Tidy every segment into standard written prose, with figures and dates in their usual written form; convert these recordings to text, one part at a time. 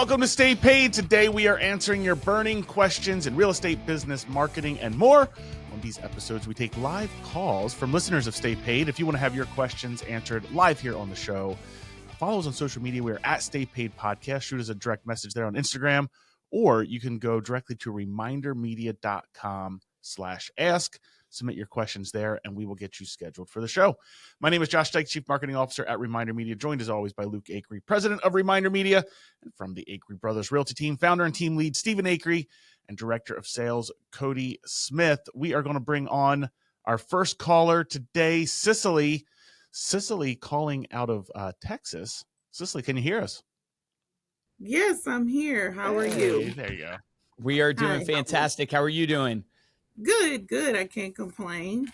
Welcome to Stay Paid. Today we are answering your burning questions in real estate, business, marketing, and more. On these episodes, we take live calls from listeners of Stay Paid. If you want to have your questions answered live here on the show, follow us on social media. We are at Stay Paid Podcast. Shoot us a direct message there on Instagram, or you can go directly to remindermedia.com/ask. Submit your questions there, and we will get you scheduled for the show. My name is Josh Dyke, Chief Marketing Officer at Reminder Media, joined as always by Luke Acree, President of Reminder Media, and from the Acree Brothers Realty Team, founder and team lead Stephen Acree, and Director of Sales Cody Smith. We are going to bring on our first caller today, Cicely. Cicely calling out of Texas. Cicely, can you hear us? Yes, I'm here. How are you? There you go. We are doing fantastic. How are you doing? Good. I can't complain.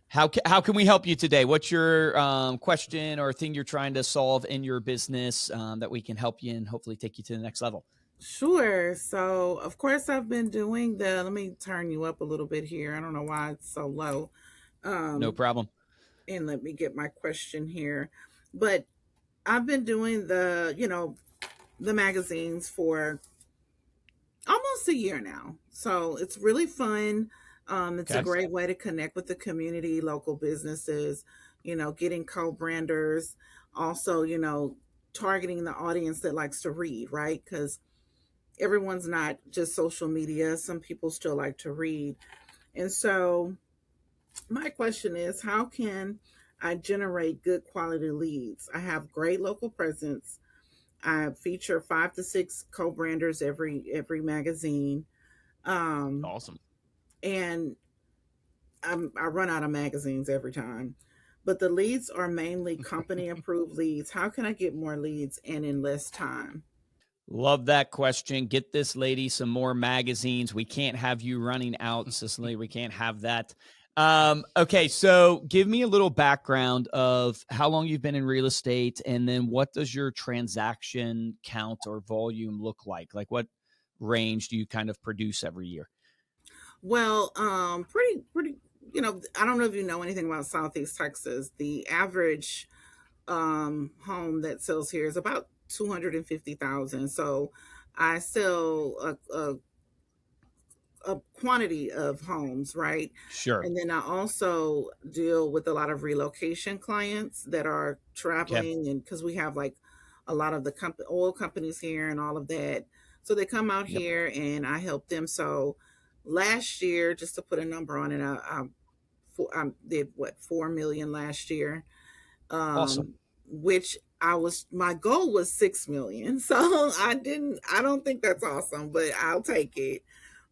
How can we help you today? What's your question or thing you're trying to solve in your business that we can help you and hopefully take you to the next level? Sure. So, of course, I've been doing let me turn you up a little bit here. I don't know why it's so low. No problem. And let me get my question here. But I've been doing the magazines for almost a year now. So it's really fun. It's a great way to connect with the community, local businesses, getting co-branders, also, targeting the audience that likes to read, right? Because everyone's not just social media. Some people still like to read. And so my question is, how can I generate good quality leads? I have great local presence. I feature 5 to 6 co-branders every magazine. Awesome. And I run out of magazines every time. But the leads are mainly company approved leads. How can I get more leads and in less time? Love that question. Get this lady some more magazines. We can't have you running out, Cicely. We can't have that. Okay, so give me a little background of how long you've been in real estate, and then what does your transaction count or volume look like? Like what range do you kind of produce every year? Well, pretty, I don't know if you know anything about Southeast Texas. The average home that sells here is about 250,000. So I sell a quantity of homes, right? Sure. And then I also deal with a lot of relocation clients that are traveling, and because we have like a lot of the oil companies here and all of that. So they come out here and I help them. So last year, just to put a number on it, I did 4 million last year. Awesome. Which my goal was 6 million. So I don't think that's awesome, but I'll take it.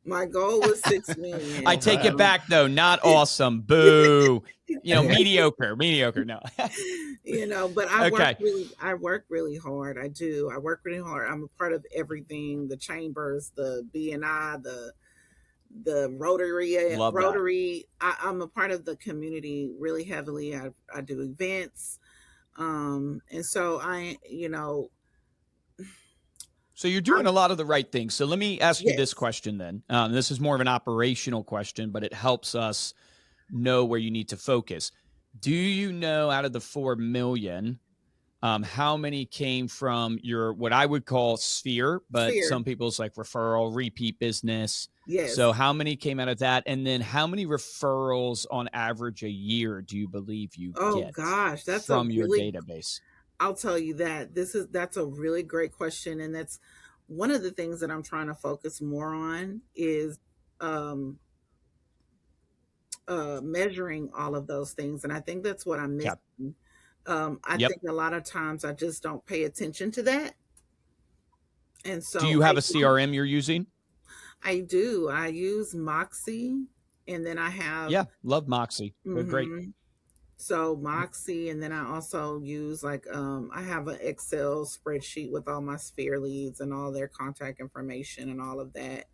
My goal was 6 million. I take it back though. Not awesome. Boo. Mediocre. No. But I work really hard. I do. I work really hard. I'm a part of everything, the chambers, the BNI, the Rotary. Love Rotary. I'm a part of the community really heavily. I do events. And so So you're doing a lot of the right things. So let me ask you this question then. This is more of an operational question, but it helps us know where you need to focus. Do you know out of the 4 million, how many came from your, what I would call sphere, but some people's like referral, repeat business. Yes. So how many came out of that? And then how many referrals on average a year do you believe you get that's from your database? I'll tell you that that's a really great question. And that's one of the things that I'm trying to focus more on is measuring all of those things. And I think that's what I'm missing. I think a lot of times I just don't pay attention to that. And so do you have a CRM you're using? I do. I use Moxie, and then I have love Moxie. They're great. So Moxie, and then I also use I have an Excel spreadsheet with all my sphere leads and all their contact information and all of that.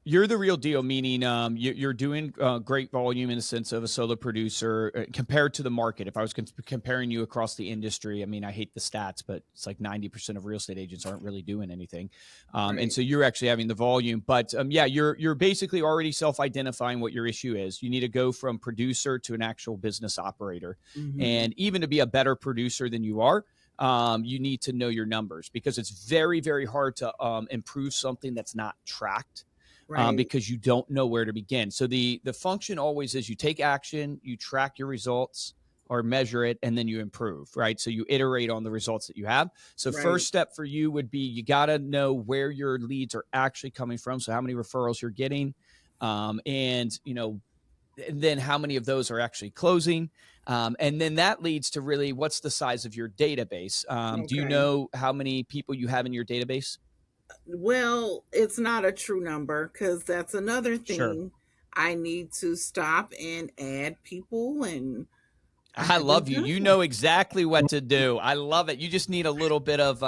You're the real deal, meaning you're doing great volume in the sense of a solo producer compared to the market. If I was comparing you across the industry, I mean, I hate the stats, but it's like 90% of real estate agents aren't really doing anything. Right. And so you're actually having the volume. But you're basically already self-identifying what your issue is. You need to go from producer to an actual business operator. Mm-hmm. And even to be a better producer than you are, you need to know your numbers, because it's very, very hard to improve something that's not tracked. Right. Because you don't know where to begin. So the function always is you take action, you track your results or measure it, and then you improve, right? So you iterate on the results that you have. So Right. first step for you would be, you got to know where your leads are actually coming from. So how many referrals you're getting, and, you know, and then how many of those are actually closing. And then that leads to really, what's the size of your database? Do you Okay. know how many people you have in your database? Well, it's not a true number, because that's another thing. Sure. I need to stop and add people, and I I haven't love you. done You that. know exactly what to do. I love it. You just need a little bit of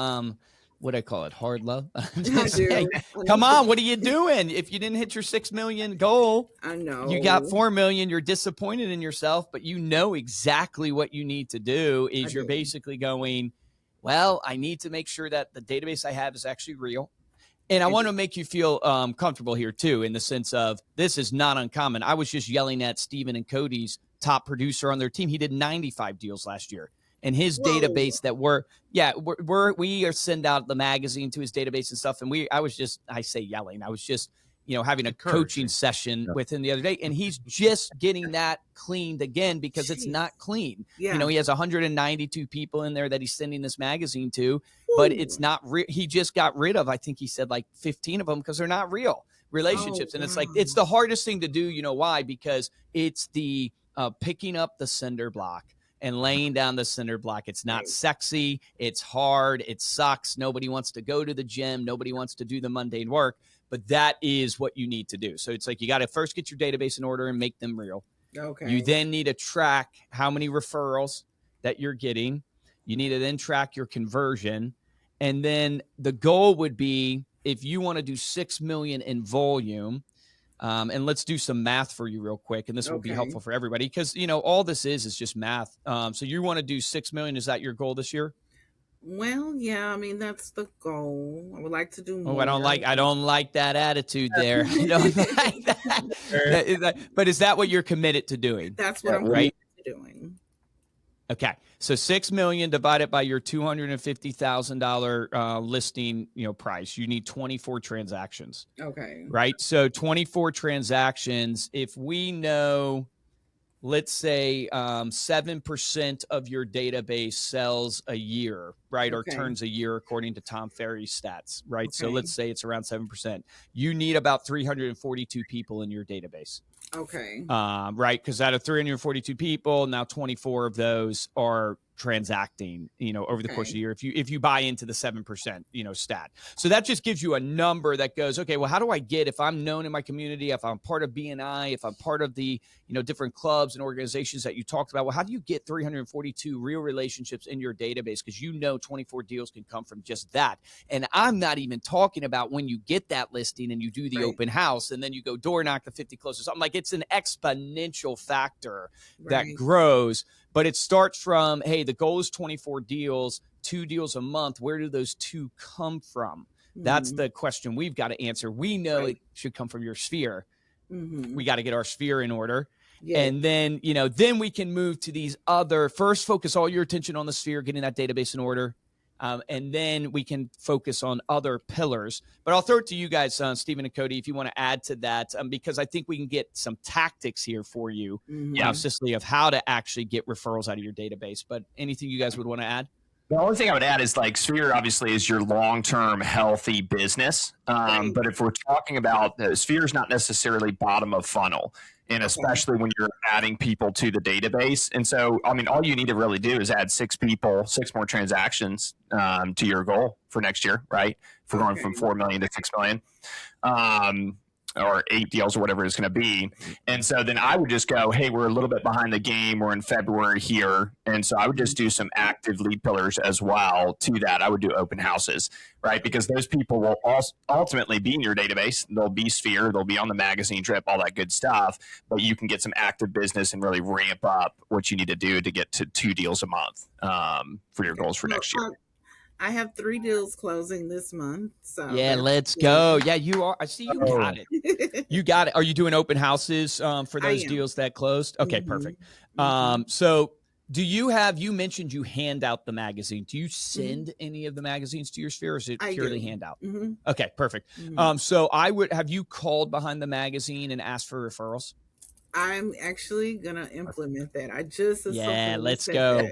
what I call it, hard love. I'm I just saying, do. I come need on, to. what are you doing? If you didn't hit your 6 million goal, I you got know. 4 million, you're disappointed in yourself, but you know exactly what you need to do. I Is you're do. basically going, well, I need to make sure that the database I have is actually real. And I I want do. to make you feel comfortable here too, in the sense of, this is not uncommon. I was just yelling at Stephen and Cody's top producer on their team. He did 95 deals last year, and his Whoa. database that we are send out the magazine to his database and stuff. And I say yelling. I was just, you know, having a coaching Encouraging. session Yeah. with him the other day, and he's just getting that cleaned again, because it's Jeez. not clean. Yeah. You know, he has 192 people in there that he's sending this magazine to, but it's Woo. not real. He just got rid of, I think he said, like 15 of them, because they're not real relationships. Oh, And it's wow. like, it's the hardest thing to do. You know why? Because it's the picking up the cinder block and laying down the cinder block. It's not Right. sexy. It's hard. It sucks. Nobody wants to go to the gym. Nobody wants to do the mundane work, but that is what you need to do. So it's like, you got to first get your database in order and make them real. Okay. You then need to track how many referrals that you're getting. You need to then track your conversion. And then the goal would be, if you want to do 6 million in volume, and let's do some math for you real quick, and this will be Okay. helpful for everybody, because, you know, all this is just math. So you want to do 6 million. Is that your goal this year? Well, yeah, I mean, that's the goal. I would like to do Oh, more. I don't like that attitude there. I don't like that. But is that what you're committed to doing? That's what I'm Right? committed to doing. Okay, so 6 million divided by your $250,000 listing, you know, price. You need 24 transactions, Okay. right? So 24 transactions. If we know, let's say 7% of your database sells a year, right, or Okay. turns a year according to Tom Ferry's stats, right? So Okay. let's say it's around 7%. You need about 342 people in your database. Okay. Right, because out of 342 people, now 24 of those are transacting, you know, over the course of the year, if you buy into the 7%, you know, stat. So that just gives you a number that goes, okay, well, how do I get, if I'm known in my community, if I'm part of BNI, if I'm part of the, you know, different clubs and organizations that you talked about, well, how do you get 342 real relationships in your database? Because you know 24 deals can come from just that. And I'm not even talking about when you get that listing and you do the Right. open house and then you go door knock the 50 closes. I'm like, it's an exponential factor that Right. grows. But it starts from, hey, the goal is 24 deals, 2 deals a month. Where do those 2 come from? That's Mhm. the question we've got to answer. We know Right. it should come from your sphere. Mhm. We got to get our sphere in order. Yeah. And then, you know, then we can move to these other, first focus all your attention on the sphere, getting that database in order. And then we can focus on other pillars. But I'll throw it to you guys, Stephen and Cody, if you want to add to that, because I think we can get some tactics here for you, Mhm. Cicely, of how to actually get referrals out of your database. But anything you guys would want to add? The only thing I would add is, like, Sphere obviously is your long-term healthy business. Right. But if we're talking about Sphere is not necessarily bottom of funnel, and especially when you're adding people to the database. And so, I mean, all you need to really do is add 6 people, 6 more transactions to your goal for next year, right? If we're going from 4 million to 6 million. Or 8 deals or whatever it's going to be. And so then I would just go, hey, we're a little bit behind the game. We're in February here. And so I would just do some active lead pillars as well to that. I would do open houses, right? Because those people will ultimately be in your database. They'll be Sphere. They'll be on the magazine trip, all that good stuff. But you can get some active business and really ramp up what you need to do to get to 2 deals a month for your goals for next year. I have 3 deals closing this month. So Yeah, let's go. Yeah, you are. I see you got it. You got it. Are you doing open houses for those deals that closed? Okay, perfect. So you mentioned you hand out the magazine. Do you send any of the magazines to your sphere, or is it purely handout? Okay, perfect. So have you called behind the magazine and asked for referrals? I'm actually gonna implement that. I just let's go.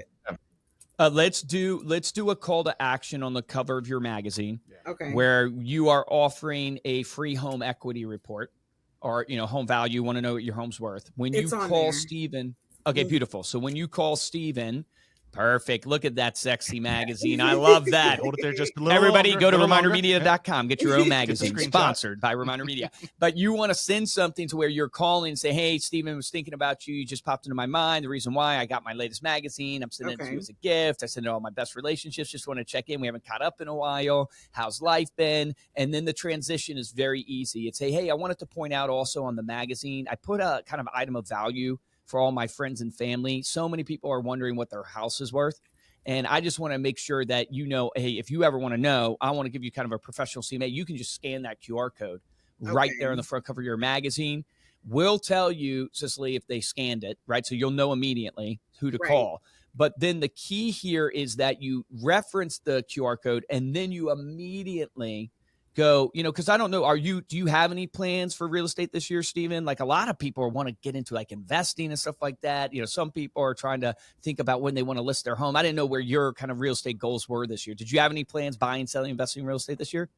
that. Let's do a call to action on the cover of your magazine, Okay. where you are offering a free home equity report, or home value. Want to know what your home's worth. When you call Stephen, okay, beautiful. So when you call Stephen, perfect. Look at that sexy magazine. I love that. Hold it there just a little Everybody longer, go to little longer. remindermedia.com. Get your own Get the magazine, screenshot. sponsored by Reminder Media. But you want to send something to where you're calling and say, hey, Stephen, was thinking about you. You just popped into my mind. The reason why I got my latest magazine. I'm sending it to you as a gift. I send it to all my best relationships. Just want to check in. We haven't caught up in a while. How's life been? And then the transition is very easy. It's, hey, I wanted to point out also on the magazine, I put a kind of item of value for all my friends and family. So many people are wondering what their house is worth. And I just want to make sure that, hey, if you ever want to know, I want to give you kind of a professional CMA. You can just scan that QR code right there on the front cover of your magazine. We'll tell you, Cicely, if they scanned it, right? So you'll know immediately who to call. But then the key here is that you reference the QR code and then you immediately go, because I don't know, do you have any plans for real estate this year, Stephen? Like, a lot of people want to get into like investing and stuff like that. Some people are trying to think about when they want to list their home. I didn't know where your kind of real estate goals were this year. Did you have any plans buying, selling, investing in real estate this year?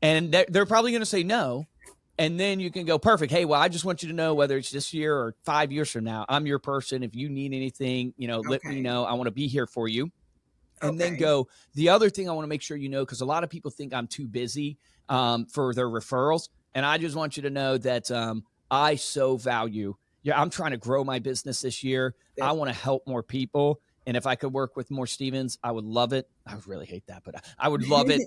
And they're probably going to say no. And then you can go, perfect. Hey, well, I just want you to know, whether it's this year or 5 years from now, I'm your person. If you need anything, let me know. I want to be here for you. And then go, the other thing I want to make sure because a lot of people think I'm too busy for their referrals. And I just want you to know that I so value, I'm trying to grow my business this year. I want to help more people. And if I could work with more Stevens, I would love it. I would really hate that, but I would love it,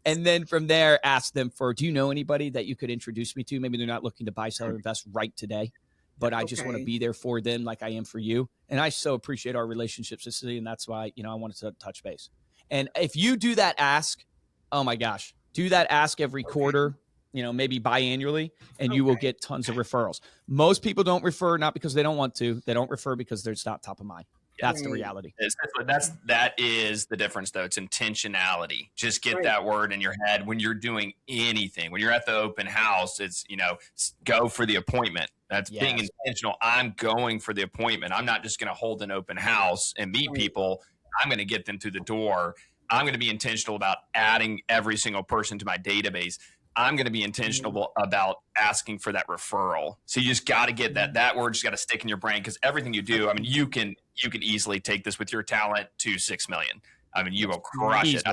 and then from there, ask them do you know anybody that you could introduce me to? Maybe they're not looking to buy, sell, or invest right today, but I just want to be there for them like I am for you. And I so appreciate our relationship, Cicely, and that's why, I wanted to touch base. And if you do that ask, oh my gosh, do that ask every quarter, maybe biannually, and you will get tons of referrals. Most people don't refer, not because they don't want to. They don't refer because they're not top of mind. That's the reality. That is the difference, though. It's intentionality. Just get that word in your head when you're doing anything. When you're at the open house, it's, go for the appointment. That's being intentional. I'm going for the appointment. I'm not just going to hold an open house and meet people. I'm going to get them through the door. I'm going to be intentional about adding every single person to my database. I'm going to be intentional about asking for that referral. So you just got to get that word just got to stick in your brain, because everything you do, I mean, you can easily take this with your talent to 6 million. I mean, you will crush it.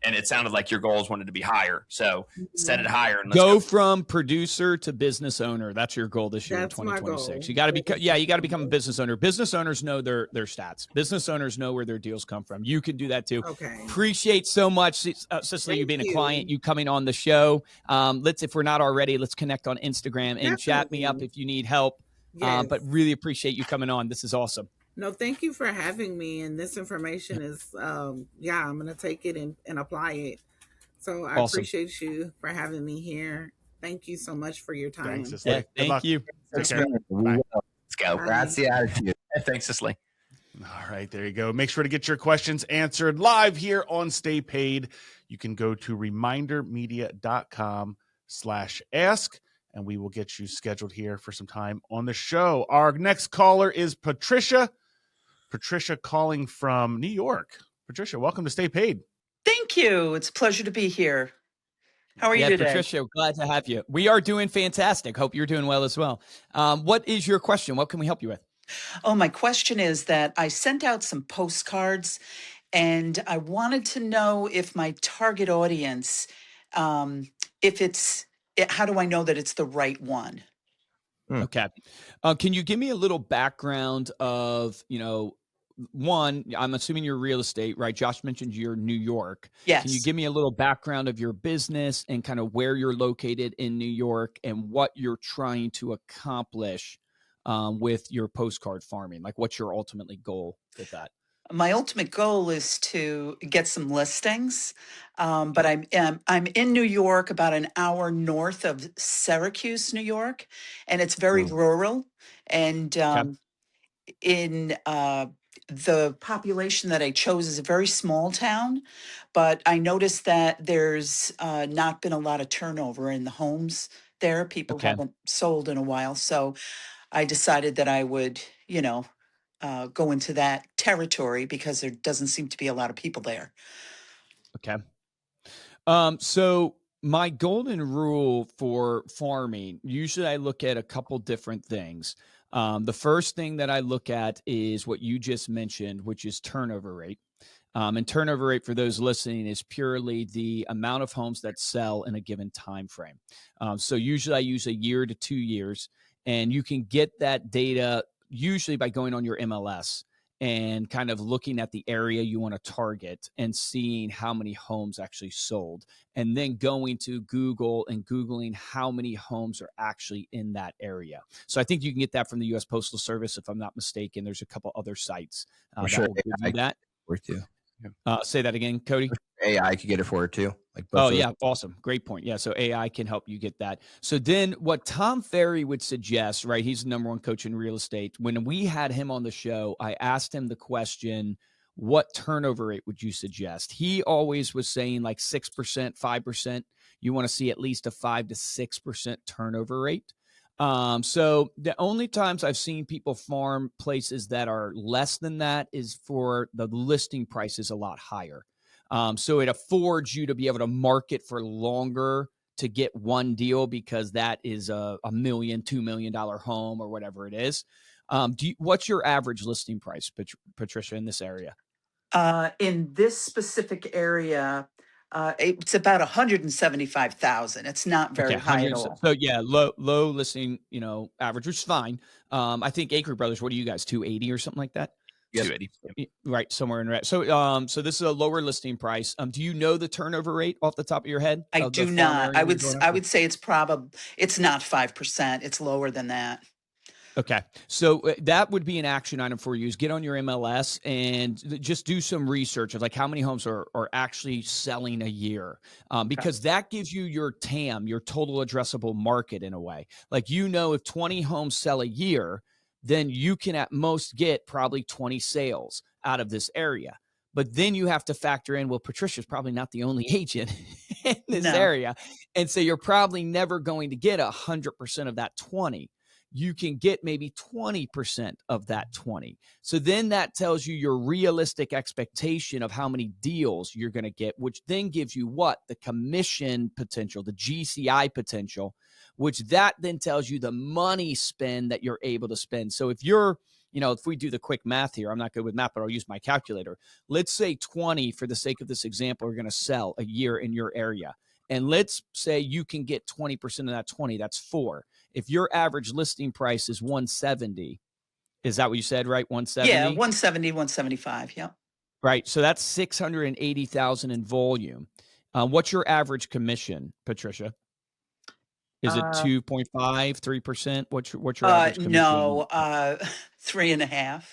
And it sounded like your goals wanted to be higher. So set it higher. And let's go from producer to business owner. That's your goal this year in 2026. You got to become a business owner. Business owners know their stats. Business owners know where their deals come from. You can do that too. Okay. Appreciate so much, Cicely, you being a client, you coming on the show. If we're not already, let's connect on Instagram and chat me up if you need help. But really appreciate you coming on. This is awesome. No, thank you for having me. And this information is, I'm going to take it and apply it. So I appreciate you for having me here. Thank you so much for your time. Thanks, Cicely. Thank you. Let's go. That's the attitude. Thanks, Cicely. All right, there you go. Make sure to get your questions answered live here on Stay Paid. You can go to remindermedia.com/ask. and we will get you scheduled here for some time on the show. Our next caller is Patricia. Patricia calling from New York. Patricia, welcome to Stay Paid. Thank you. It's a pleasure to be here. How are you today? Patricia, glad to have you. We are doing fantastic. Hope you're doing well as well. What is your question? What can we help you with? Oh, my question is that I sent out some postcards and I wanted to know if my target audience, how do I know that it's the right one? Okay. Can you give me a little background of, one, I'm assuming you're real estate, right? Josh mentioned you're New York. Yes. Can you give me a little background of your business and kind of where you're located in New York and what you're trying to accomplish with your postcard farming? Like, what's your ultimately goal with that? My ultimate goal is to get some listings, but I'm in New York, about an hour north of Syracuse, New York, and it's very rural. And in the population that I chose is a very small town, but I noticed that there's not been a lot of turnover in the homes there. People Okay. haven't sold in a while. So I decided that I would, go into that territory because there doesn't seem to be a lot of people there. Okay. So my golden rule for farming, usually I look at a couple different things. The first thing that I look at is what you just mentioned, which is turnover rate. And turnover rate for those listening is purely the amount of homes that sell in a given time frame. So usually I use a year to 2 years, and you can get that data usually by going on your MLS and kind of looking at the area you want to target and seeing how many homes actually sold, and then going to Google and Googling how many homes are actually in that area. So I think you can get that from the U.S. Postal Service, if I'm not mistaken. There's a couple other sites I'm that sure will give AI you that. work too. Say that again, Cody. AI could get it for it too. Like both Oh, those. yeah. Awesome. Great point. Yeah. So AI can help you get that. So then what Tom Ferry would suggest, right? He's the number one coach in real estate. When we had him on the show, I asked him the question, what turnover rate would you suggest? He always was saying like 6%, 5%. You want to see at least a 5 to 6% turnover rate. So the only times I've seen people farm places that are less than that is for the listing price is a lot higher. So it affords you to be able to market for longer to get one deal because that is a $1 million, $2 million home or whatever it is. What's your average listing price, Patricia, in this area? In this specific area, it's about 175,000. It's not very Okay, high at 100. all. So yeah, low listing, average, which is fine. I think Acre Brothers, what are you guys, 280 or something like that? Yes. 280. Right, somewhere in that. So this is a lower listing price. Do you know the turnover rate off the top of your head? I Of the do farm not. area you're going I after? would say it's not 5%. It's lower than that. Okay. So that would be an action item for you is get on your MLS and just do some research of like how many homes are actually selling a year. Because that gives you your TAM, your total addressable market in a way. Like, if 20 homes sell a year, then you can at most get probably 20 sales out of this area. But then you have to factor in, well, Patricia's probably not the only agent in this No. area. And so you're probably never going to get 100% of that 20. You can get maybe 20% of that 20. So then that tells you your realistic expectation of how many deals you're going to get, which then gives you what? The commission potential, the GCI potential, which that then tells you the money spend that you're able to spend. So if you're, if we do the quick math here, I'm not good with math, but I'll use my calculator. Let's say 20, for the sake of this example, are going to sell a year in your area. And let's say you can get 20% of that 20, that's 4. If your average listing price is 170, is that what you said, right? 170? Yeah, 170, 175. Yeah. Right. So that's 680,000 in volume. What's your average commission, Patricia? Is it 2.5, 3%? What's your average commission? No, 3.5.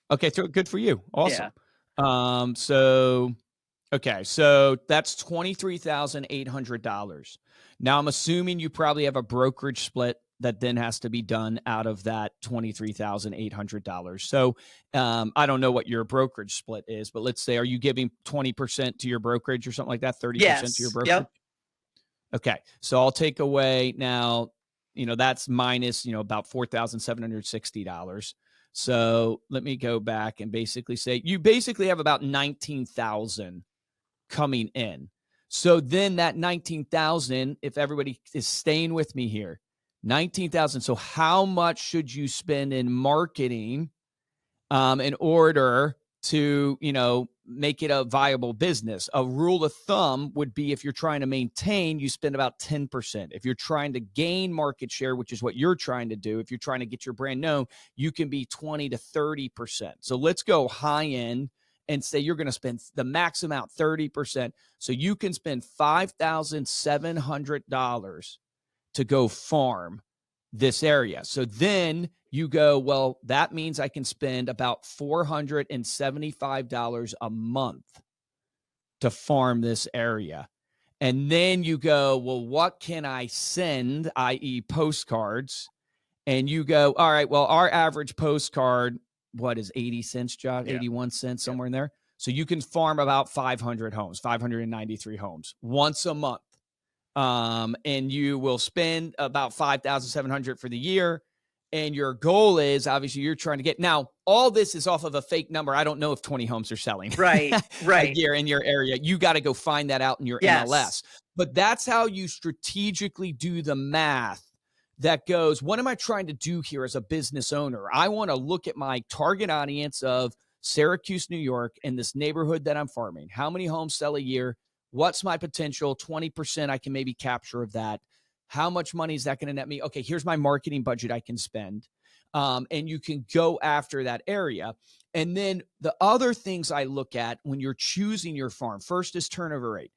Okay, so good for you. Awesome. Yeah. So that's $23,800. Now I'm assuming you probably have a brokerage split that then has to be done out of that $23,800. So I don't know what your brokerage split is, but let's say, are you giving 20% to your brokerage or something like that? 30% to your brokerage? Yep. Okay. So I'll take away now, that's minus, about $4,760. So let me go back and basically say you basically have about 19,000 coming in. So then that 19,000, if everybody is staying with me here, 19,000. So how much should you spend in marketing in order to, make it a viable business? A rule of thumb would be if you're trying to maintain, you spend about 10%. If you're trying to gain market share, which is what you're trying to do, if you're trying to get your brand known, you can be 20 to 30%. So let's go high end and say you're going to spend the max amount, 30%. So you can spend $5,700 to go farm this area. So then you go, well, that means I can spend about $475 a month to farm this area. And then you go, well, what can I send, i.e. postcards, and you go, all right, well, our average postcard, what is 80 cents, Josh? Yeah. 81 cents, somewhere in there. So you can farm about 500 homes, 593 homes once a month. And you will spend about 5,700 for the year. And your goal is obviously you're trying to get, now all this is off of a fake number. I don't know if 20 homes are selling Right, a right. year in your area. You got to go find that out in your Yes. MLS. But that's how you strategically do the math that goes, what am I trying to do here as a business owner? I want to look at my target audience of Syracuse, New York, and this neighborhood that I'm farming. How many homes sell a year? What's my potential? 20% I can maybe capture of that. How much money is that going to net me? Okay, here's my marketing budget I can spend. And you can go after that area. And then the other things I look at when you're choosing your farm, first is turnover rate.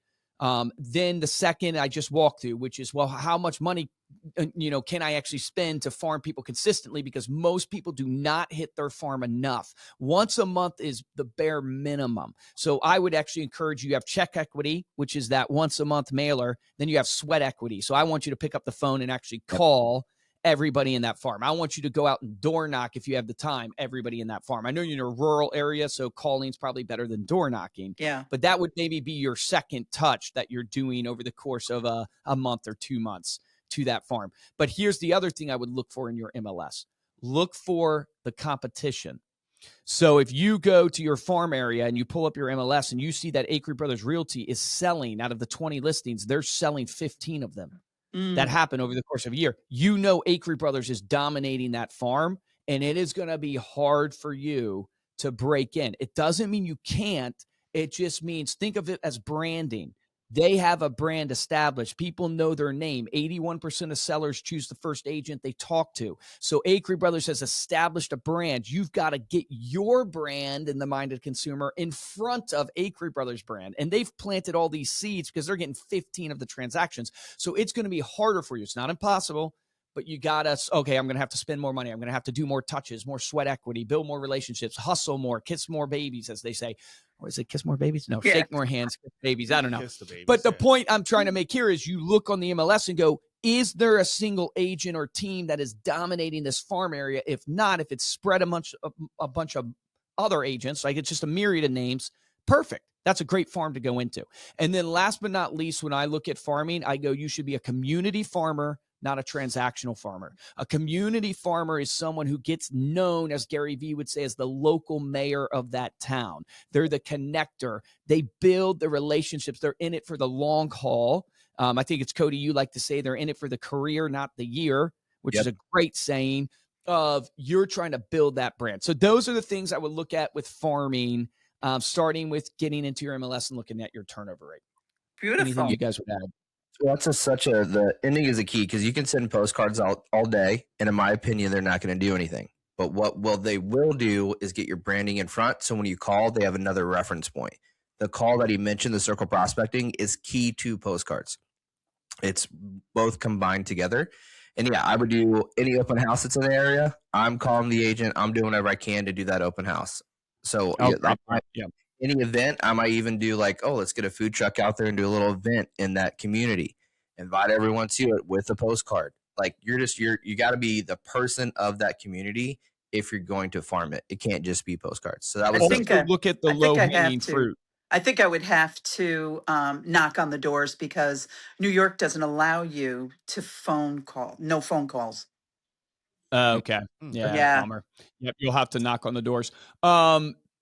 Then the second I just walked through, which is, well, how much money can I actually spend to farm people consistently? Because most people do not hit their farm enough. Once a month is the bare minimum. So I would actually encourage you have check equity, which is that once a month mailer. Then you have sweat equity. So I want you to pick up the phone and actually call everybody in that farm. I want you to go out and door knock if you have the time, everybody in that farm. I know you're in a rural area, so calling is probably better than door knocking. Yeah. But that would maybe be your second touch that you're doing over the course of a month or 2 months to that farm. But here's the other thing I would look for in your MLS. Look for the competition. So if you go to your farm area and you pull up your MLS and you see that Acre Brothers Realty is selling out of the 20 listings, they're selling 15 of them. That happen over the course of a year. You know Acre Brothers is dominating that farm, and it is going to be hard for you to break in. It doesn't mean you can't. It just means think of it as branding. They have a brand established. People know their name. 81% of sellers choose the first agent they talk to. So Acre Brothers has established a brand. You've got to get your brand in the mind of the consumer in front of Acre Brothers brand. And they've planted all these seeds because they're getting 15 of the transactions. So it's going to be harder for you. It's not impossible, but you got to, okay, I'm going to have to spend more money. I'm going to have to do more touches, more sweat equity, build more relationships, hustle more, kiss more babies, as they say. Or is it kiss more babies? No, shake more hands, kiss babies. I don't know. Kiss the babies, But the yeah. point I'm trying to make here is you look on the MLS and go, is there a single agent or team that is dominating this farm area? If not, if it's spread a bunch of other agents, like it's just a myriad of names, perfect. That's a great farm to go into. And then last but not least, when I look at farming, I go, you should be a community farmer, not a transactional farmer. A community farmer is someone who gets known, as Gary Vee would say, as the local mayor of that town. They're the connector. They build the relationships. They're in it for the long haul. I think it's Cody, you like to say they're in it for the career, not the year, which is a great saying of you're trying to build that brand. So those are the things I would look at with farming, starting with getting into your MLS and looking at your turnover rate. Beautiful. Anything you guys would add? Well, that's the ending is a key because you can send postcards out all day, and in my opinion, they're not going to do anything. But what they will do is get your branding in front. So when you call, they have another reference point. The call that he mentioned, the circle prospecting, is key to postcards. It's both combined together. And yeah, I would do any open house that's in the area. I'm calling the agent. I'm doing whatever I can to do that open house. So any event, I might even do like, oh, let's get a food truck out there and do a little event in that community. Invite everyone to it with a postcard. Like you got to be the person of that community if you're going to farm it. It can't just be postcards. So that was look at the low hanging fruit. I think I would have to knock on the doors because New York doesn't allow you to phone call. No phone calls. Okay. Yeah. Bummer. Yep. You'll have to knock on the doors.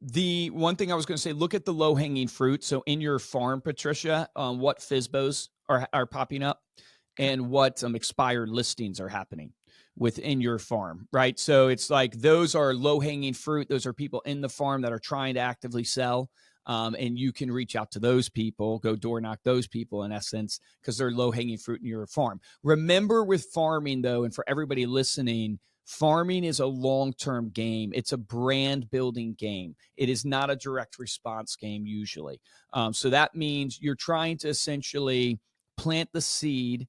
The one thing I was going to say, look at the low hanging fruit. So in your farm, Patricia, what FSBOs are popping up and what expired listings are happening within your farm, right? So it's like those are low hanging fruit. Those are people in the farm that are trying to actively sell. And you can reach out to those people, go door knock those people in essence, because they're low hanging fruit in your farm. Remember with farming though, and for everybody listening, farming is a long-term game. It's a brand building game. It is not a direct response game usually. So that means you're trying to essentially plant the seed,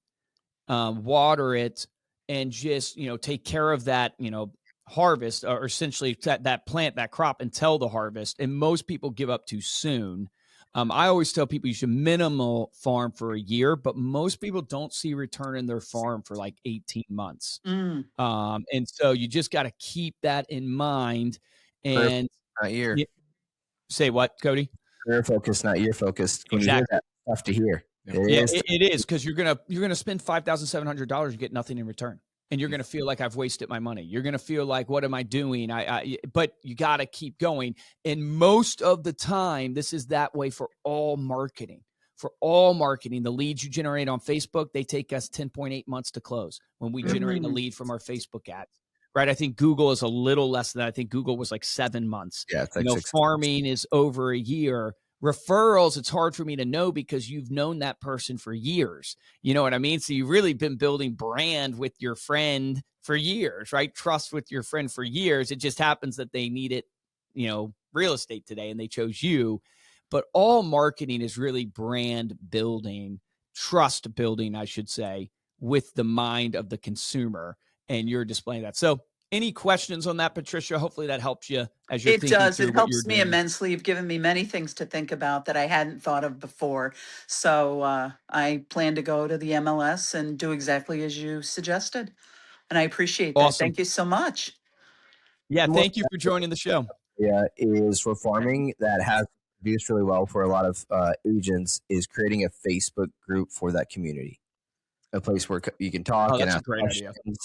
water it, and just, take care of that, harvest, or essentially that plant, that crop until the harvest. And most people give up too soon. I always tell people you should minimal farm for a year, but most people don't see return in their farm for like 18 months. Mm. And so you just got to keep that in mind. And not year. Say what, Cody? Career focus, not year focused. When you hear that, tough to hear. It is, because you're gonna spend $5,700, you get nothing in return, and you're gonna feel like I've wasted my money. You're gonna feel like, what am I doing? But you got to keep going. And most of the time, this is that way for all marketing. For all marketing, the leads you generate on Facebook, they take us 10.8 months to close when we generate a lead from our Facebook ads. Right. I think Google is a little less than that. I think Google was like 7 months. Yeah. It's like farming is over a year. Referrals, it's hard for me to know because you've known that person for years. You know what I mean? So you've really been building brand with your friend for years, right? Trust with your friend for years. It just happens that they needed, real estate today and they chose you. But all marketing is really brand building, trust building, I should say, with the mind of the consumer. And you're displaying that. So any questions on that, Patricia? Hopefully that helps you as you're thinking through It what you're helps me doing. immensely. You've given me many things to think about that I hadn't thought of before. So I plan to go to the MLS and do exactly as you suggested. And I appreciate that. Awesome. Thank you so much. Yeah, thank you for joining the show. Yeah, is for farming that has produced really well for a lot of agents is creating a Facebook group for that community. A place where you can talk and ask questions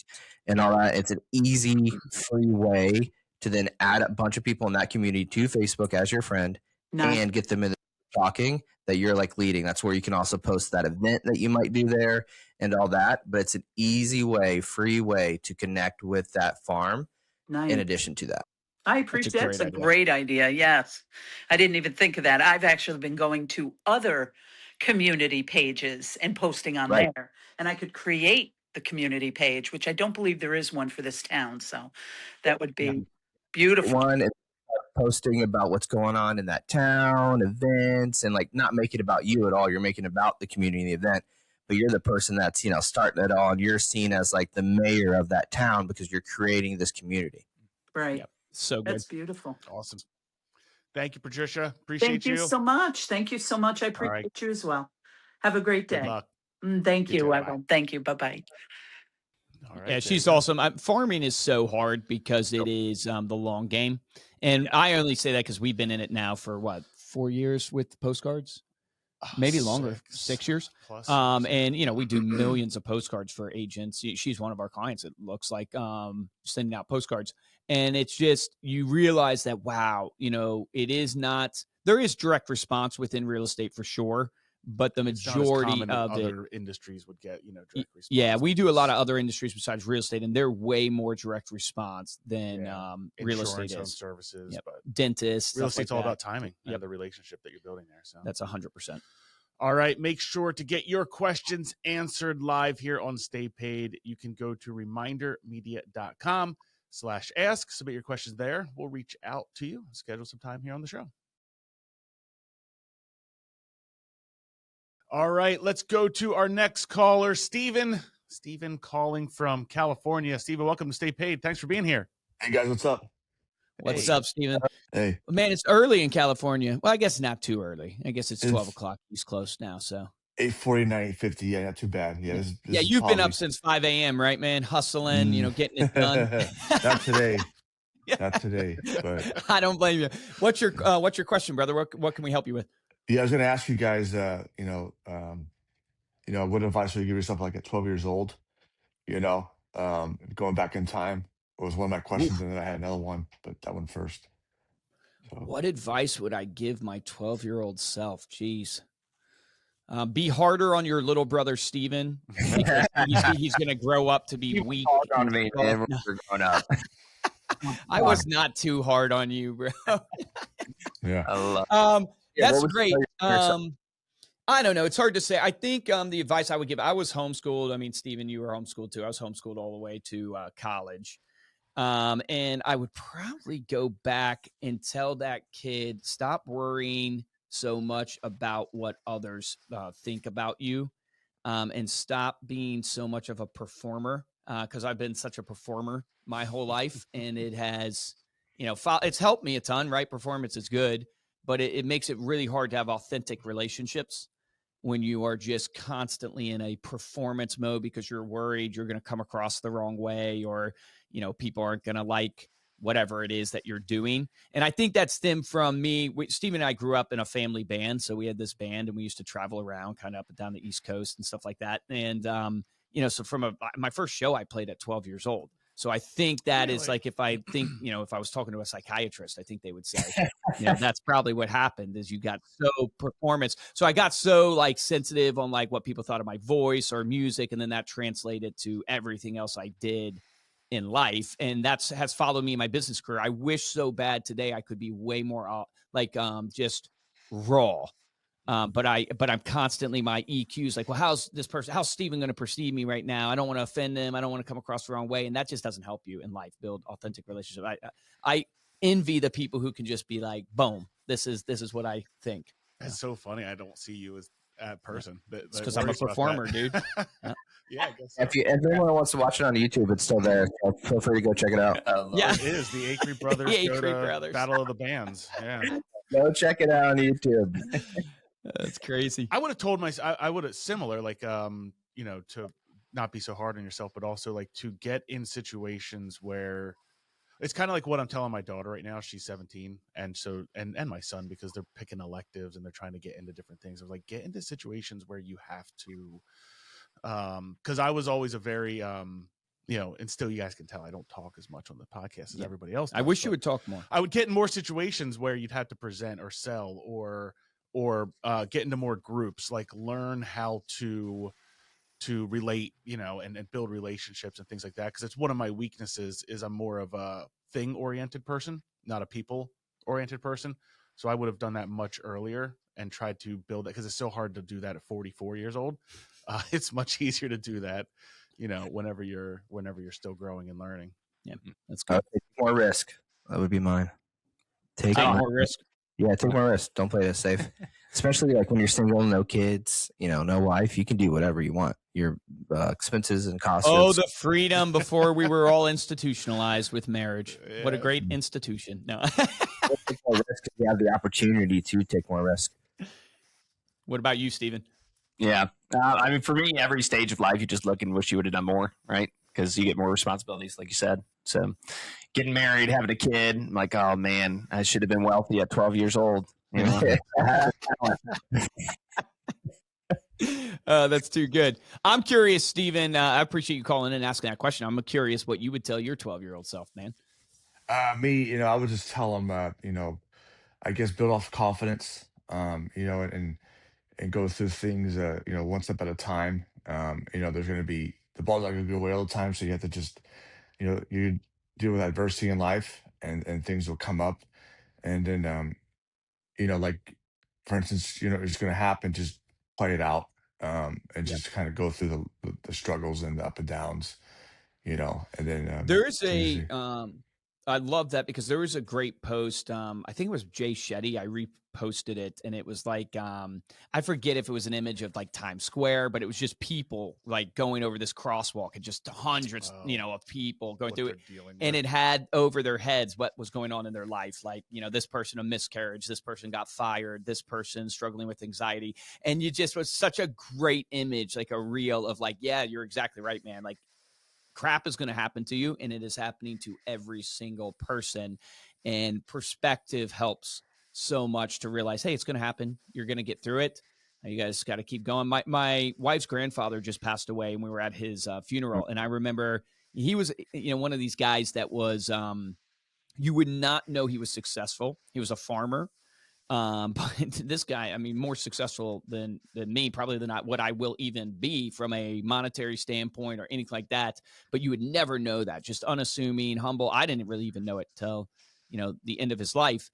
and all that. It's an easy, free way to then add a bunch of people in that community to Facebook as your friend and get them in talking that you're like leading. That's where you can also post that event that you might do there and all that. But it's an easy way, free way to connect with that farm in addition to that. I appreciate that's a great idea. Yes. I didn't even think of that. I've actually been going to other community pages and posting on there. And I could create the community page, which I don't believe there is one for this town. So that would be beautiful. One is posting about what's going on in that town, events, and like not make it about you at all. You're making it about the community and the event. But you're the person that's, starting it all. And you're seen as like the mayor of that town because you're creating this community. Right. Yep. So good. That's beautiful. Awesome. Thank you, Patricia. Appreciate you. Thank you so much. Thank you so much. I appreciate you as well. Have a great day. Good luck. Thank you. Thank you. Bye-bye. All right, yeah, she's awesome. Farming is so hard because it is the long game. And I only say that because we've been in it now for 4 years with postcards? Maybe longer, 6 years. Plus, and we do millions of postcards for agents. She's one of our clients. It looks like sending out postcards, and it's just you realize that it is not. There is direct response within real estate for sure, but the majority of other industries would get direct response. Yeah, we do a lot of other industries besides real estate, and they're way more direct response than real estate is. Services, yep. But dentists. Real estate's all about timing and the relationship that you're building there. So that's 100%. All right, make sure to get your questions answered live here on Stay Paid. You can go to remindermedia.com/ask. Submit your questions there. We'll reach out to you and schedule some time here on the show. All right, let's go to our next caller, Steven. Steven calling from California. Steven, welcome to Stay Paid. Thanks for being here. Hey, guys, what's up? What's up, Steven? Hey. Man, it's early in California. Well, I guess not too early. I guess it's 12 o'clock East Coast now, so. 8:49, 8:50. Yeah, not too bad. Yeah, you've been up since 5 a.m., right, man? Hustling, getting it done. Not today. Not today, but. I don't blame you. What's your question, brother? What can we help you with? Yeah, I was going to ask you guys, what advice would you give yourself like at 12 years old? Going back in time was one of my questions, and then I had another one, but that one first. So. What advice would I give my 12-year-old self? Jeez. Be harder on your little brother, Steven. He's going to grow up to be weak. On me, man, we're growing up. I was not too hard on you, bro. Yeah. That's great. I don't know. It's hard to say. I think the advice I would give, I was homeschooled. I mean, Steven, you were homeschooled too. I was homeschooled all the way to college. And I would probably go back and tell that kid, stop worrying so much about what others think about you, and stop being so much of a performer. Because I've been such a performer my whole life, and it has, it's helped me a ton, right? Performance is good. but it makes it really hard to have authentic relationships when you are just constantly in a performance mode because you're worried you're going to come across the wrong way, or, people aren't going to like whatever it is that you're doing. And I think that stemmed from me. Steve and I grew up in a family band. So we had this band and we used to travel around kind of up and down the East Coast and stuff like that. And, so from my first show, I played at 12 years old. So I think that is like, if I think, if I was talking to a psychiatrist, I think they would say, that's probably what happened is you got so performance. So I got so like sensitive on like what people thought of my voice or music. And then that translated to everything else I did in life. And that's has followed me in my business career. I wish so bad today I could be way more just raw. But I'm constantly, my EQ's like, well, how's Steven going to perceive me right now? I don't want to offend them. I don't want to come across the wrong way. And that just doesn't help you in life, build authentic relationships. I envy the people who can just be like, boom, this is what I think. It's so funny. I don't see you as a person. It's because I'm a performer, dude. Yeah, I guess so. If anyone wants to watch it on YouTube, it's still there. So feel free to go check it out. Yeah, it is the Acree Brothers. Brothers Battle of the Bands. Yeah, go check it out on YouTube. That's crazy. I would have told I would have similar, like, to not be so hard on yourself, but also like to get in situations where it's kind of like what I'm telling my daughter right now. She's 17. And so, and my son, because they're picking electives and they're trying to get into different things. I was like, get into situations where you have to, cause I was always a very, and still you guys can tell I don't talk as much on the podcast as everybody else does. I wish you would talk more. I would get in more situations where you'd have to present or sell or get into more groups, like learn how to relate, and build relationships and things like that. Because it's one of my weaknesses is I'm more of a thing oriented person, not a people oriented person. So I would have done that much earlier and tried to build it, because it's so hard to do that at 44 years old. It's much easier to do that, whenever you're still growing and learning. Yeah, that's good. Take more risk. That would be mine. Take more risk. Yeah, take more risks. Don't play it safe. Especially like when you're single, no kids, no wife. You can do whatever you want. Your expenses and costs. Oh, the freedom before we were all institutionalized with marriage. Yeah. What a great institution. No. Take more risk because you have the opportunity to take more risk. What about you, Steven? Yeah. I mean, for me, every stage of life, you just look and wish you would have done more, right? Because you get more responsibilities, like you said. So getting married, having a kid, I'm like, oh man, I should have been wealthy at 12 years old. That's too good. I'm curious, Steven. I appreciate you calling in and asking that question. I'm curious what you would tell your 12-year-old self, man. Me, I would just tell them, I guess build off confidence, and go through things, one step at a time. There's going to be, the ball's not going to go away all the time. So you have to just, you deal with adversity in life and things will come up. And then, like, for instance, it's going to happen, just play it out, and just kind of go through the struggles and the up and downs, and then there's I love that, because there was a great post. I think it was Jay Shetty. I reposted it, and it was like, I forget if it was an image of like Times Square, but it was just people like going over this crosswalk and just hundreds, of people going through it. And it had over their heads what was going on in their life. Like, this person, a miscarriage, this person got fired, this person struggling with anxiety. And you just was such a great image, like a reel of like, yeah, you're exactly right, man. Like, crap is going to happen to you, and it is happening to every single person. And perspective helps so much to realize, hey, it's going to happen. You're going to get through it. You guys got to keep going. My wife's grandfather just passed away, and we were at his funeral. And I remember he was, one of these guys that was, you would not know he was successful. He was a farmer. But this guy, I mean, more successful than me, probably than what I will even be from a monetary standpoint or anything like that. But you would never know that. Just unassuming, humble. I didn't really even know it till, the end of his life.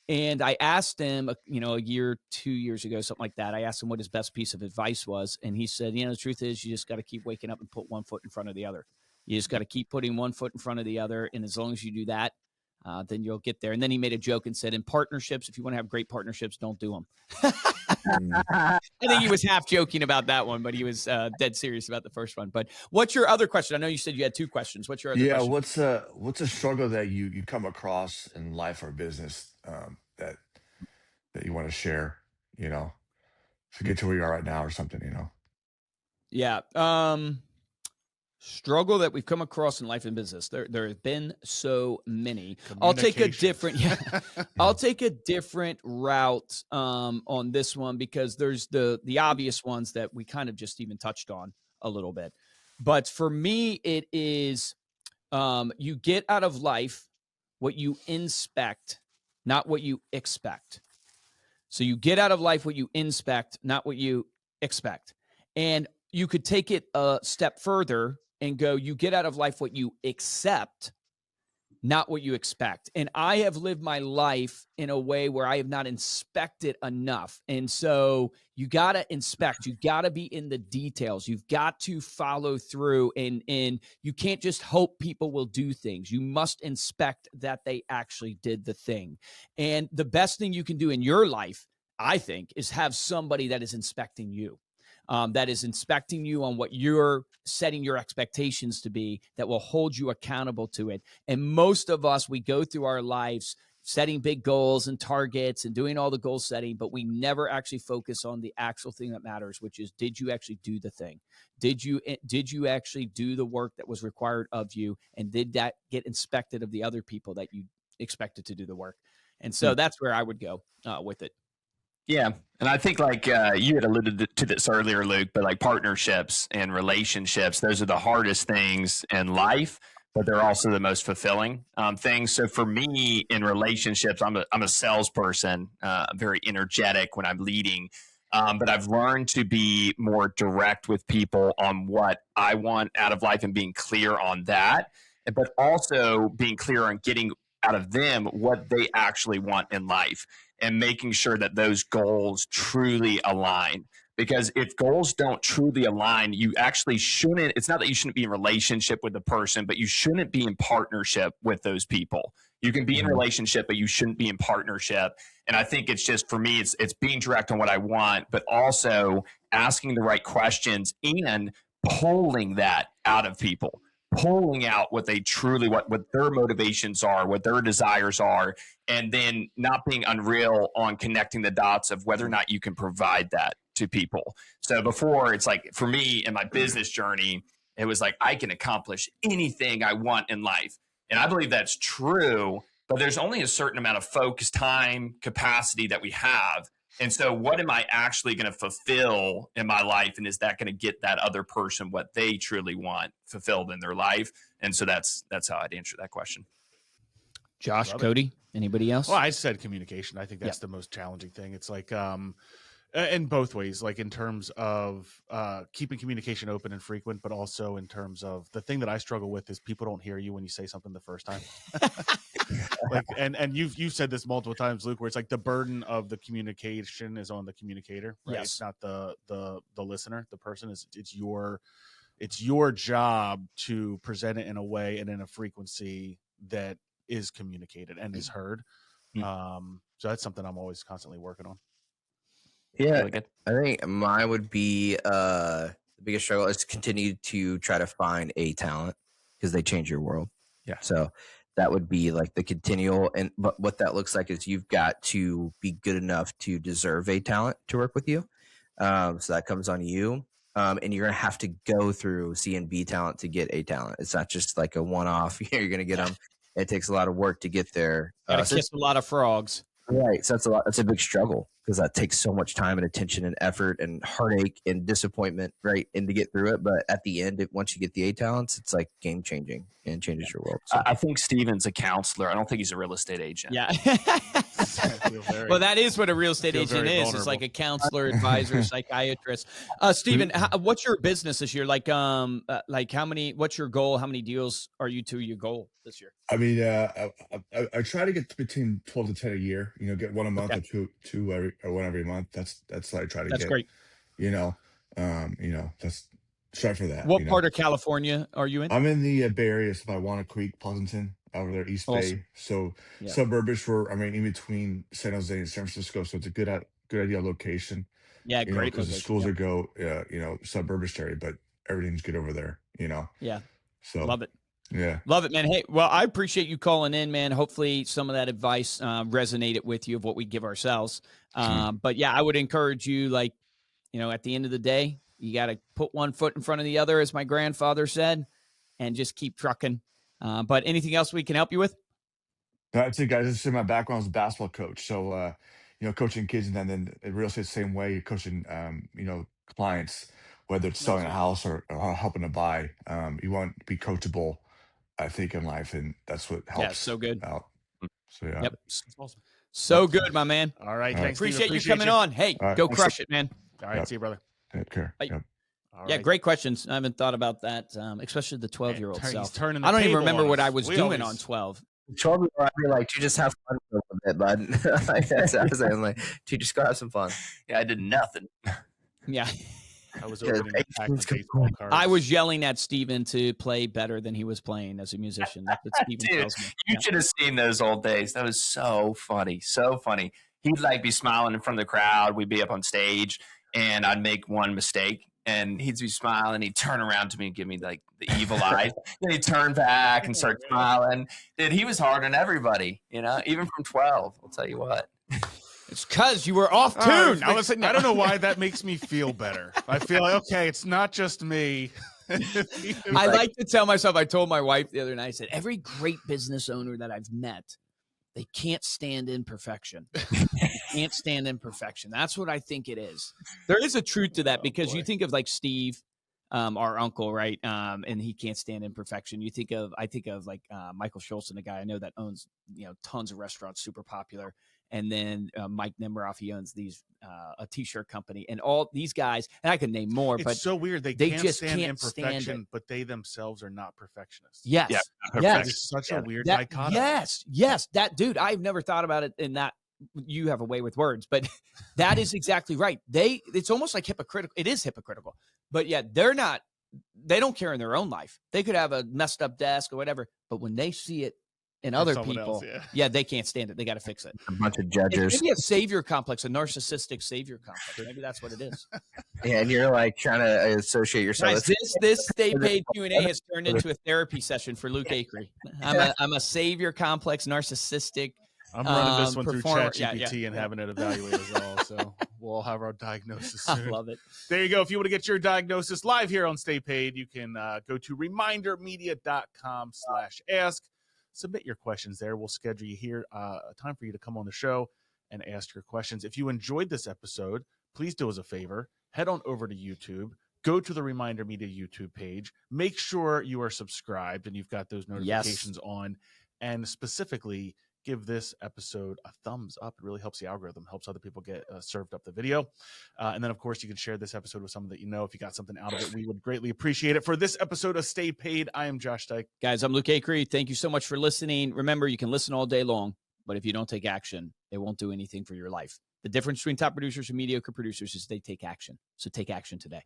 And I asked him, a year, 2 years ago, something like that. I asked him what his best piece of advice was. And he said, the truth is you just got to keep waking up and put one foot in front of the other. You just got to keep putting one foot in front of the other. And as long as you do that, then you'll get there. And then he made a joke and said, in partnerships, if you want to have great partnerships, don't do them. I think he was half joking about that one, but he was dead serious about the first one. But what's your other question? I know you said you had two questions. What's your other question? What's a struggle that you come across in life or business that to share, to get to where you are right now or something, Yeah. Struggle that we've come across in life and business. There have been so many. I'll take a different I'll take a different route on this one, because there's the obvious ones that we kind of just even touched on a little bit. But for me, it is you get out of life what you inspect, not what you expect. So you get out of life what you inspect, not what you expect. And you could take it a step further and go, you get out of life what you accept, not what you expect. And I have lived my life in a way where I have not inspected enough. And so you got to inspect, you got to be in the details. You've got to follow through, and you can't just hope people will do things. You must inspect that they actually did the thing. And the best thing you can do in your life, I think, is have somebody that is inspecting you. That is inspecting you on what you're setting your expectations to be, that will hold you accountable to it. And most of us, we go through our lives setting big goals and targets and doing all the goal setting, but we never actually focus on the actual thing that matters, which is, did you actually do the thing? Did you actually do the work that was required of you? And did that get inspected of the other people that you expected to do the work? And so that's where I would go with it. Yeah. And I think like you had alluded to this earlier, Luke, but like partnerships and relationships, those are the hardest things in life, but they're also the most fulfilling things. So for me in relationships, I'm a salesperson. I'm very energetic when I'm leading. But I've learned to be more direct with people on what I want out of life and being clear on that, but also being clear on getting out of them what they actually want in life, and making sure that those goals truly align. Because if goals don't truly align, you actually shouldn't, it's not that you shouldn't be in relationship with the person, but you shouldn't be in partnership with those people. You can be in relationship, but you shouldn't be in partnership. And I think it's just, for me, it's being direct on what I want, but also asking the right questions and pulling that out of people, pulling out what they truly, what their motivations are, what their desires are, and then not being unreal on connecting the dots of whether or not you can provide that to people. So before, it's like, for me in my business journey, it was like, I can accomplish anything I want in life. And I believe that's true, but there's only a certain amount of focus, time, capacity that we have. And so what am I actually going to fulfill in my life? And is that going to get that other person what they truly want fulfilled in their life? And so that's how I'd answer that question. Josh, Cody, anybody else? Well, I said communication. I think that's the most challenging thing. It's like in both ways, like in terms of keeping communication open and frequent, but also in terms of the thing that I struggle with is people don't hear you when you say something the first time. Like, and you've said this multiple times, Luke, where it's like the burden of the communication is on the communicator, right? Yes. It's not the listener, the person. It's your job to present it in a way and in a frequency that is communicated and is heard. So that's something I'm always constantly working on. Yeah, really, I think mine would be the biggest struggle is to continue to try to find a talent, because they change your world. Yeah. So that would be like the continual, but what that looks like is you've got to be good enough to deserve a talent to work with you. So that comes on you. And you're going to have to go through C and B talent to get a talent. It's not just like a one-off. You're going to get them. It takes a lot of work to get there. Gotta kiss a lot of frogs. Right. So that's a big struggle, because that takes so much time and attention and effort and heartache and disappointment, right? And to get through it. But at the end, once you get the A talents, it's like game changing and changes your world. So. I think Steven's a counselor. I don't think he's a real estate agent. Yeah. Well, that is what a real estate agent is. Vulnerable. It's like a counselor, advisor, psychiatrist. Steven, what's your business this year? Like how many, what's your goal? How many deals are you to your goal this year? I mean, I try to get between 12 to 10 a year, get one a month or two or one every month. That's what I try to get. That's great. That's strive for that. What part of California are you in? I'm in the Bay Area, so by Walnut Creek, Pleasanton, over there, East Bay. So suburbish, in between San Jose and San Francisco. So it's a good ideal location. Yeah, great. Because the schools are suburbish area, but everything's good over there. Yeah. So love it. Yeah. Love it, man. Hey, well, I appreciate you calling in, man. Hopefully some of that advice resonated with you of what we give ourselves. But yeah, I would encourage you, like, at the end of the day, you got to put one foot in front of the other, as my grandfather said, and just keep trucking. But anything else we can help you with? That's it, guys. This is my background as a basketball coach. So, coaching kids, and then real estate the same way. You're coaching, clients, whether it's selling a house or helping to buy. You want to be coachable, I think, in life, and that's what Yeah, helps so good. out. So, yeah. Yep. That's awesome. So good, my man. All right. All right. Thanks, Steve. Appreciate you coming on. Hey, All right. go crush it, man. All right. Yep. See you, brother. Take care. Bye. Yep. All Yeah, right. great questions. I haven't thought about that, especially the 12-year-old He's self. turning the I don't even table remember on what us. I was We doing always- on 12. 12 I'd be like, you just have fun for a little bit, bud. Like, that's what I was saying. Like, dude, just go have some fun. Yeah, I did nothing. Yeah. I was Yeah, opening a pack of baseball cards. I was yelling at Steven to play better than he was playing as a musician. That's what Steven Dude, tells me. you Yeah. should have seen those old days. That was so funny. So funny. He'd like be smiling in front of the crowd. We'd be up on stage and I'd make one mistake and he'd be smiling. He'd turn around to me and give me like the evil eye. Then he'd turn back and start smiling. Dude, he was hard on everybody, even from 12. I'll tell you what. It's because you were off tune. I don't know why that makes me feel better. I feel like, okay, it's not just me. I like to tell myself, I told my wife the other night, I said, every great business owner that I've met, they can't stand imperfection. Can't stand imperfection. That's what I think it is. There is a truth to that because you think of like Steve, our uncle, right? And he can't stand imperfection. I think of like Michael Schultz, a guy I know that owns, tons of restaurants, super popular. And then Mike Nemiroff, he owns a t-shirt company, and all these guys, and I could name more, It's but so weird. They can't just stand can't stand imperfection, it. but they themselves are not perfectionists. Yes, Yeah, yes, It's such a weird that, dichotomy. yes, that dude. I've never thought about it in that. You have a way with words, but that is exactly right. It's almost like hypocritical. It is hypocritical, but yet they don't care in their own life. They could have a messed up desk or whatever, but when they see it in other people, they can't stand it. They got to fix it. A bunch of judges. It's maybe a savior complex, a narcissistic savior complex. Maybe that's what it is. Yeah, and you're like trying to associate yourself. Guys, this Stay Paid Q&A has turned into a therapy session for Luke Acree. I'm a savior complex, narcissistic. I'm running this one through performer. ChatGPT and having it evaluated as well. So we'll all have our diagnosis soon. I love it. There you go. If you want to get your diagnosis live here on Stay Paid, you can go to remindermedia.com/ask. Submit your questions there. We'll schedule you here a time for you to come on the show and ask your questions. If you enjoyed this episode, please do us a favor. Head on over to YouTube. Go to the Reminder Media YouTube page. Make sure you are subscribed and you've got those notifications on. And specifically, give this episode a thumbs up. It really helps the algorithm, helps other people get served up the video. And then, of course, you can share this episode with someone that you know. If you got something out of it, we would greatly appreciate it. For this episode of Stay Paid, I am Josh Dyke. Guys, I'm Luke Acree. Thank you so much for listening. Remember, you can listen all day long, but if you don't take action, it won't do anything for your life. The difference between top producers and mediocre producers is they take action. So take action today.